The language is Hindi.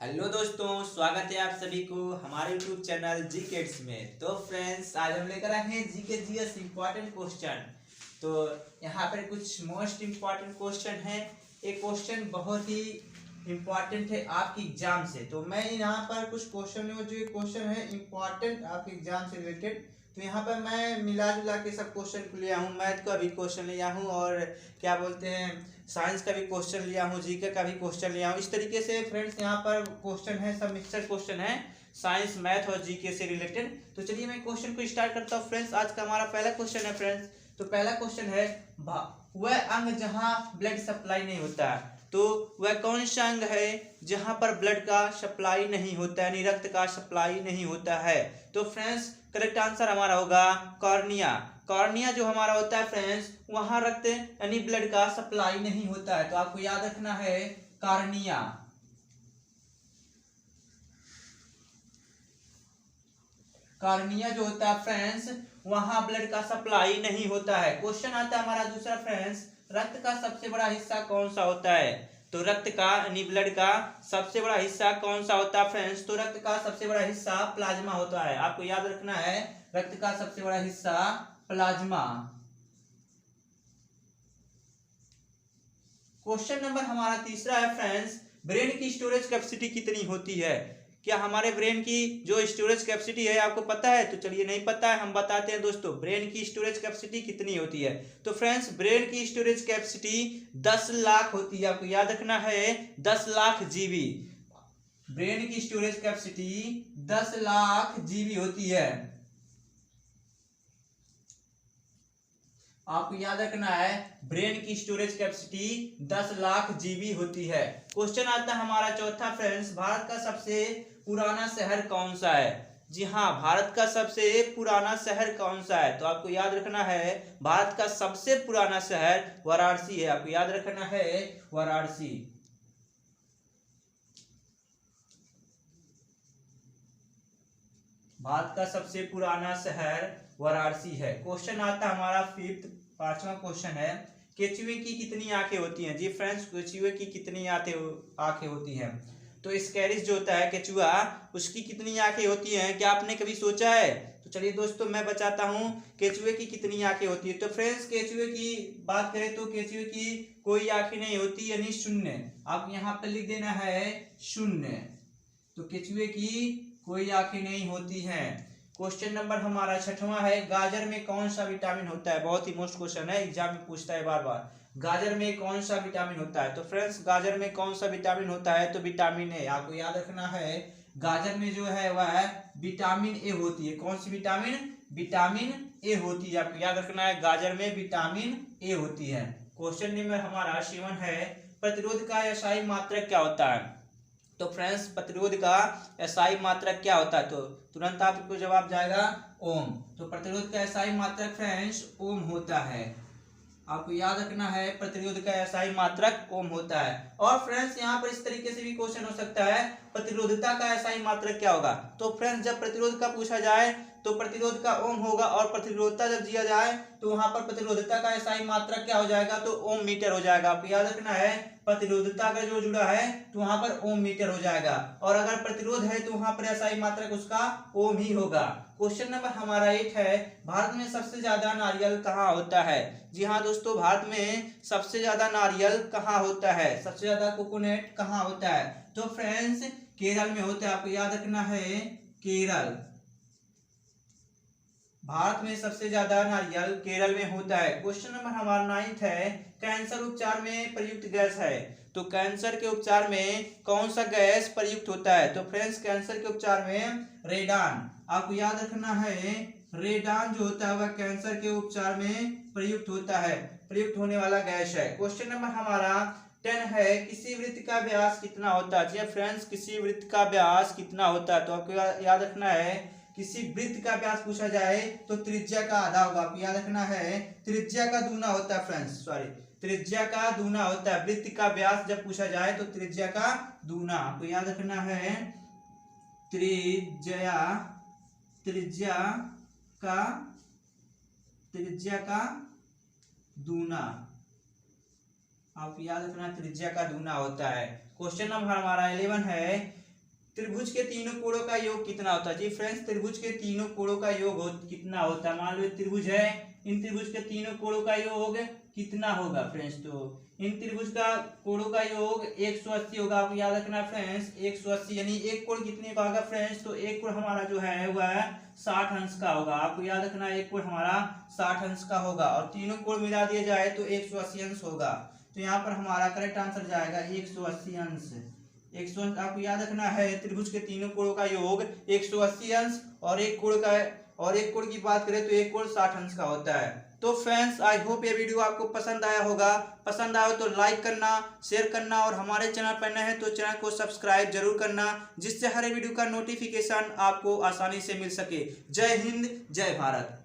हेलो दोस्तों, स्वागत है आप सभी को हमारे यूट्यूब चैनल जी किड्स में। तो फ्रेंड्स, आज हम लेकर आए हैं जी के जीएस इम्पॉर्टेंट क्वेश्चन। तो यहाँ पर कुछ मोस्ट इम्पॉर्टेंट क्वेश्चन है। एक क्वेश्चन बहुत ही इम्पॉर्टेंट है आपकी एग्जाम से। तो मैं यहाँ पर कुछ क्वेश्चन है जो क्वेश्चन है इम्पॉर्टेंट आपके एग्जाम से रिलेटेड। तो यहाँ पर मैं मिला जुला के सब क्वेश्चन को लिया हूँ। मैथ का भी क्वेश्चन लिया हूँ और क्या बोलते हैं साइंस का भी क्वेश्चन लिया हूँ, जीके का भी क्वेश्चन लिया हूँ। इस तरीके से फ्रेंड्स यहाँ पर क्वेश्चन है, सब मिक्सर क्वेश्चन है साइंस, मैथ और जीके से रिलेटेड। तो चलिए मैं क्वेश्चन को स्टार्ट करता हूँ फ्रेंड्स। आज का हमारा पहला क्वेश्चन है फ्रेंड्स। तो पहला क्वेश्चन है, वह अंग जहाँ ब्लड सप्लाई नहीं होता है, तो वह कौन सा अंग है जहां पर ब्लड का सप्लाई नहीं होता है, यानी रक्त का सप्लाई नहीं होता है। तो फ्रेंड्स करेक्ट आंसर हमारा होगा कॉर्निया। कॉर्निया जो हमारा होता है फ्रेंड्स, वहां रक्त यानी ब्लड का सप्लाई नहीं होता है। तो आपको याद रखना है कॉर्निया। कॉर्निया जो होता है फ्रेंड्स, वहां ब्लड का सप्लाई नहीं होता है। क्वेश्चन आता है हमारा दूसरा फ्रेंड्स, रक्त का सबसे बड़ा हिस्सा कौन सा होता है। तो रक्त का यानी ब्लड का सबसे बड़ा हिस्सा कौन सा होता है फ्रेंड्स। तो रक्त का सबसे बड़ा हिस्सा प्लाज्मा होता है। आपको याद रखना है रक्त का सबसे बड़ा हिस्सा प्लाज्मा। क्वेश्चन नंबर हमारा तीसरा है फ्रेंड्स, ब्रेन की स्टोरेज कैपेसिटी कितनी होती है। क्या हमारे ब्रेन की जो स्टोरेज कैपेसिटी है आपको पता है। तो चलिए नहीं पता है हम बताते हैं दोस्तों, ब्रेन की स्टोरेज कैपेसिटी कितनी होती है। तो फ्रेंड्स ब्रेन की स्टोरेज कैपेसिटी 10 लाख होती है। आपको याद रखना है 10 लाख जीबी। ब्रेन की स्टोरेज कैपेसिटी 10 लाख जीबी होती है। आपको याद रखना है ब्रेन की स्टोरेज कैपेसिटी 10 लाख जीबी होती है। क्वेश्चन आता है हमारा चौथा फ्रेंड्स, भारत का सबसे पुराना शहर कौन सा है। जी हाँ, भारत का सबसे पुराना शहर कौन सा है। तो आपको याद रखना है भारत का सबसे पुराना शहर वाराणसी है। आपको याद रखना है वाराणसी। भारत का सबसे पुराना शहर वाराणसी है। क्वेश्चन आता है हमारा फिफ्थ, पांचवा क्वेश्चन है, केचुए की कितनी आंखें होती हैं। जी फ्रेंड्स, केचुए की कितनी आंखें होती हैं। तो स्कैरिस जो होता है केचुआ, उसकी कितनी आंखें होती हैं, क्या आपने कभी सोचा है। तो चलिए दोस्तों मैं बताता हूँ केचुए की कितनी आंखें होती है। तो फ्रेंड्स केचुए की बात करें तो केचुए की कोई आंखें नहीं होती, यानी शून्य। आप यहाँ पर लिख देना है शून्य। तो केचुए की कोई आंखें नहीं होती हैं। क्वेश्चन नंबर हमारा छठवां है, गाजर में कौन सा विटामिन होता है। बहुत ही मोस्ट क्वेश्चन है, एग्जाम में पूछता है बार बार, गाजर में कौन सा विटामिन होता है। तो फ्रेंड्स गाजर में कौन सा विटामिन होता है। तो विटामिन ए। आपको याद रखना है गाजर में जो है वह विटामिन ए होती है। कौन सी विटामिन, विटामिन ए होती है। आपको याद रखना है गाजर में विटामिन ए होती है। क्वेश्चन नंबर हमारा 7 है, प्रतिरोध का एसआई मात्रक क्या होता है। तो फ्रेंड्स प्रतिरोध का एसआई मात्रक क्या होता है। तो तुरंत आपको जवाब जाएगा ओम। तो प्रतिरोध का एसआई मात्रक फ्रेंड्स ओम होता है। आपको याद रखना है प्रतिरोध का एसआई मात्रक ओम होता है। और फ्रेंड्स यहाँ पर इस तरीके से भी क्वेश्चन हो सकता है, प्रतिरोधकता का एसआई मात्रक क्या होगा। तो फ्रेंड्स जब प्रतिरोध का पूछा जाए तो प्रतिरोध का ओम होगा, और प्रतिरोधता जब दिया जाए तो वहां पर प्रतिरोधता का एसआई मात्रक क्या हो जाएगा। तो ओम मीटर हो जाएगा। आपको याद रखना है प्रतिरोधता का जो जुड़ा है तो वहां पर ओम मीटर हो जाएगा, और अगर प्रतिरोध है तो वहां पर एसआई मात्रक उसका ओम ही होगा। क्वेश्चन नंबर हमारा 8 है, भारत में सबसे ज्यादा नारियल कहाँ होता है। जी हाँ दोस्तों, भारत में सबसे ज्यादा नारियल कहाँ होता है, सबसे ज्यादा कोकोनट कहाँ होता है। तो फ्रेंड्स केरल में होता है। आपको याद रखना है केरल। भारत में सबसे ज्यादा नारियल केरल में होता है। क्वेश्चन नंबर हमारा 9 है, कैंसर उपचार में प्रयुक्त गैस है। तो कैंसर के उपचार में कौन सा गैस प्रयुक्त होता है। तो फ्रेंड्स कैंसर के उपचार में रेडान। आपको याद रखना है रेडान जो होता है वह कैंसर के उपचार में प्रयुक्त होता है, प्रयुक्त होने वाला गैस है। क्वेश्चन नंबर हमारा 10 है, किसी वृत्त का व्यास कितना होता है। फ्रेंड्स किसी वृत्त का व्यास कितना होता है। तो आपको याद रखना है किसी वृत्त का व्यास पूछा जाए तो त्रिज्या का आधा होगा। आपको याद रखना है त्रिज्या का दूना होता है फ्रेंड्स, सॉरी त्रिज्या का दूना होता है। वृत्त का व्यास जब पूछा जाए तो त्रिज्या का दूना। आपको याद रखना है त्रिज्या, त्रिज्या का, त्रिज्या का दूना। आप याद रखना त्रिज्या का दूना होता है। क्वेश्चन नंबर हमारा 11 है, त्रिभुज के तीनों कोणों का योग कितना होता है? जी फ्रेंड्स, त्रिभुज के तीनों कोणों का योग कितना होता है? मान लो त्रिभुज है, इन त्रिभुज के तीनों कोणों का योग कितना होगा फ्रेंड्स? तो इन त्रिभुज का कोणों का योग 180 होगा। आपको याद रखना फ्रेंड्स, 180 यानी एक कोण कितने का होगा फ्रेंड्स? तो एक कोण हमारा जो है वह 60 अंश का होगा। आपको याद रखना एक कोण हमारा 60 अंश का होगा और तीनों कोण मिला दिया जाए तो 180 अंश होगा। तो यहाँ पर हमारा करेक्ट आंसर जाएगा 180 अंश। 180 आपको याद रखना है, त्रिभुज के तीनों कोणों का योग 180 अंश और एक कोण की बात करें तो एक कोण 60 अंश का होता है। तो फ्रेंड्स, आई होप ये वीडियो आपको पसंद आया होगा। पसंद आया हो तो लाइक करना, शेयर करना और हमारे चैनल पर नए हैं तो चैनल को सब्सक्राइब जरूर करना, जिससे हर वीडियो का नोटिफिकेशन आपको आसानी से मिल सके। जय हिंद, जय भारत।